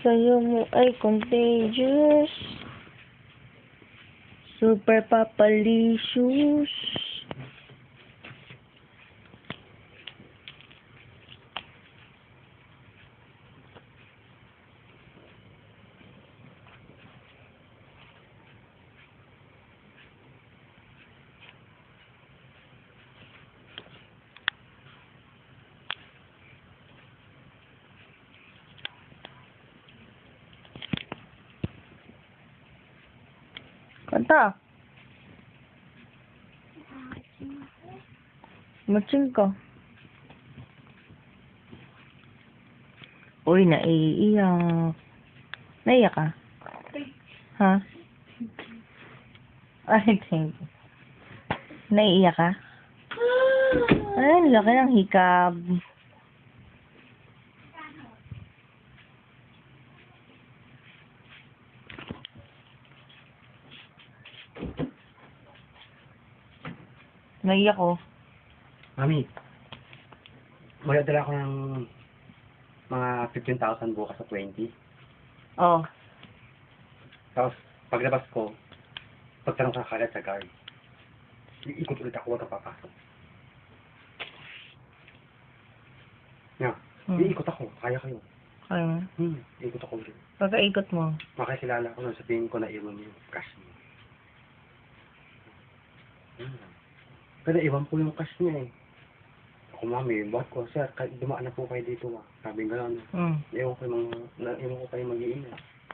sayo mo ay contagious. Super papalicious. Kanta. Matching ka. Uy, naiiyak. Naiiyak ka? Ha? Ay, thank you. Naiiyak ka? Ay, laki ng hikab. Naiiyak ko. Mami, magdadala ko ng mga 15,000 bukas sa 20. Oh. Tapos, paglabas ko, pagtanong ka kagad sa guard. Iikot ulit ako, huwag ka papasok. Nga, iikot ako, kaya kayo. Kaya mo? Iikot ako ulit. Pagkaikot mo. Makakilala ko nun, sabihin ko na iwan yung cash mo. Pero iwan po yung cash niya eh. Ako mami, bakit ko, sir, dumaan na po kayo dito ah. Sabi nga gano'n. Ewan ko kayo mag-iina.